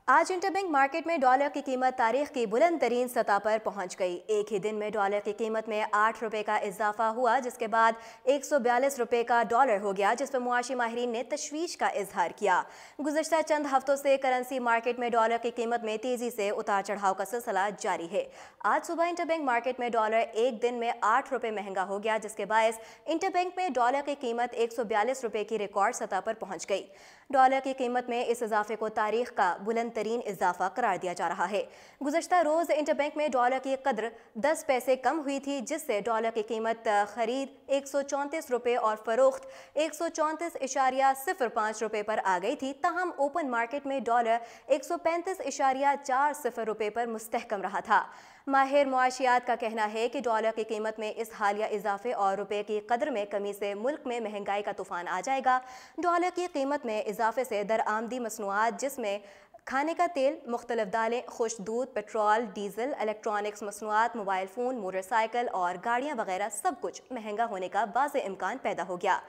आज interbank market में dollar की कीमत तारीख की बुलंद तरीन सतह पर पहुंच गई। एक ही दिन में डॉलर की कीमत में 8 रुपए का इजाफा हुआ, जिसके बाद 142 रुपए का डॉलर हो गया, जिस पर मुआशी माहिरीन ने तशवीश का इजहार किया। गुज़श्ता चंद हफ्तों से करेंसी मार्केट में डॉलर की कीमत में तेजी से उतार चढ़ाव का सिलसिला जारी है। आज सुबह इंटरबैंक मार्केट में डॉलर एक दिन में 8 रुपए महंगा हो गया, जिसके बायस इंटरबैंक में डॉलर की कीमत 142 रुपए की रिकॉर्ड सतह पर पहुंच गई। डॉलर की कीमत में इस इजाफे को तारीख का बुलंद तरीन इजाफा करार दिया जा रहा है। गुज़श्ता रोज इंटरबैंक में डॉलर की कद्र 10 पैसे कम हुई थी, जिससे डॉलर की कीमत खरीद 134 रुपए और फरोख्त 134.05 रुपए पर आ गई थी। ताहम ओपन मार्केट में डॉलर 135.40 रुपए पर मुस्तहकम रहा था। माहिर मुआशियात का कहना है कि डॉलर की कीमत में इस हालिया इजाफे और रुपए की कद्र में कमी से मुल्क में महंगाई का तूफान आ जाएगा। डॉलर की कीमत में इजाफे से दरआमदी मसनूआत, जिसमें खाने का तेल, मुख्तलिफ दालें, खुश दूध, पेट्रोल, डीजल, इलेक्ट्रॉनिक्स मसनूआत, मोबाइल फ़ोन, मोटरसाइकिल और गाड़ियाँ वगैरह सब कुछ महंगा होने का वाज़ेह इम्कान पैदा हो गया।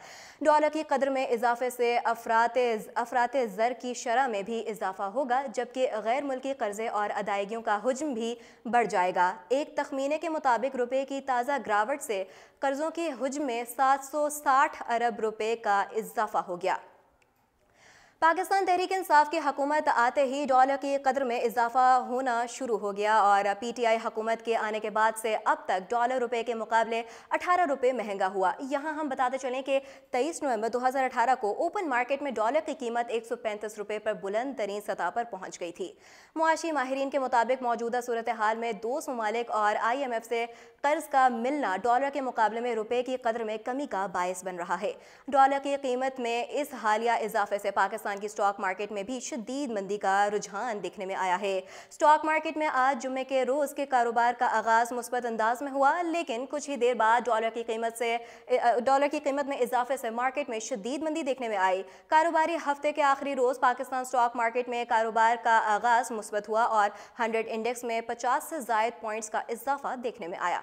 डॉलर की कद्र में इजाफे से अफराते ज़र की शरह में भी इजाफा होगा, जबकि गैर मुल्की कर्जे और अदायगियों का हुज्म भी बढ़ जाएगा। एक तखमीने के मुताबिक रुपये की ताज़ा गिरावट से कर्जों के हुज्म में 760 अरब रुपये का इजाफा हो गया। पाकिस्तान तहरीक इंसाफ की हुकूमत आते ही डॉलर की कद्र में इजाफा होना शुरू हो गया और PTI हुकूमत के आने के बाद से अब तक डॉलर रुपए के मुकाबले 18 रुपये महंगा हुआ। यहाँ हम बताते चलें कि 23 नवंबर 2018 को ओपन मार्केट में डॉलर की कीमत 135 रुपये पर बुलंद तरीन सतह पर पहुँच गई थी। मुआशी माहिरीन के मुताबिक मौजूदा सूरत हाल में दोस्त ममालिक और IMF से कर्ज का मिलना डॉलर के मुकाबले में रुपए की कद्र में कमी का बायस बन रहा है। डॉलर की कीमत में इस हालिया इजाफे से पाकिस्तान की स्टॉक मार्केट में भी शदीद मंदी का रुझान देखने में आया है। स्टॉक मार्केट में आज जुम्मे के रोज के कारोबार का आगाज मुस्बत अंदाज में हुआ, लेकिन कुछ ही देर बाद डॉलर की कीमत में इजाफे से मार्केट में शदीद मंदी देखने में आई। कारोबारी हफ्ते के आखिरी रोज पाकिस्तान स्टॉक मार्केट में कारोबार का आगाज मुस्बत हुआ और 100 इंडेक्स में 50 से जायद पॉइंट्स का इजाफा देखने में आया।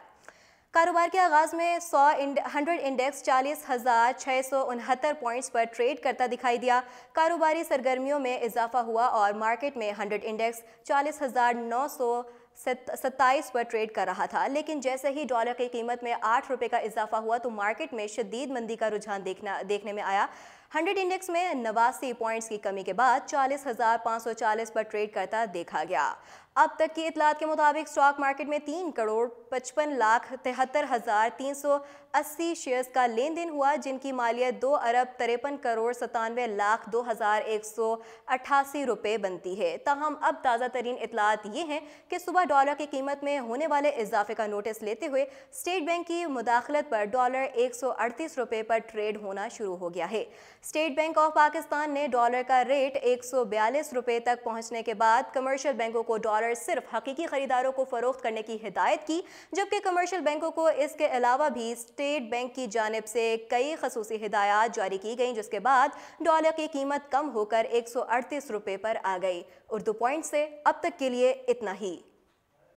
कारोबार के आगाज में 100 इंडेक्स 40,669 पॉइंट्स पर ट्रेड करता दिखाई दिया। कारोबारी सरगर्मियों में इजाफा हुआ और मार्केट में 100 इंडेक्स 40,927 पर ट्रेड कर रहा था, लेकिन जैसे ही डॉलर की कीमत में 8 रुपये का इजाफा हुआ तो मार्केट में शदीद मंदी का रुझान देखने में आया। 100 इंडेक्स में 89 पॉइंट्स की कमी के बाद 40,540 पर ट्रेड करता देखा गया। अब तक की इतलात के मुताबिक स्टॉक मार्केट में 3,55,73,380 शेयर्स का लेन देन हुआ, जिनकी मालियत 2,53,97,02,188 रुपये बनती है। ताहम अब ताज़ा तरीन इतलात ये हैं कि सुबह डॉलर की कीमत में होने वाले इजाफे का नोटिस लेते हुए स्टेट बैंक की मुदाखलत पर डॉलर 138 रुपये पर ट्रेड होना शुरू हो गया है। स्टेट बैंक ऑफ पाकिस्तान ने डॉलर का रेट 142 रुपये तक पहुंचने के बाद कमर्शियल बैंकों को डॉलर सिर्फ हकीकी खरीदारों को फरोख्त करने की हिदायत की, जबकि कमर्शियल बैंकों को इसके अलावा भी स्टेट बैंक की जानिब से कई खसूसी हिदायत जारी की गई, जिसके बाद डॉलर की कीमत कम होकर 138 रुपये पर आ गई। उर्दू पॉइंट से अब तक के लिए इतना ही।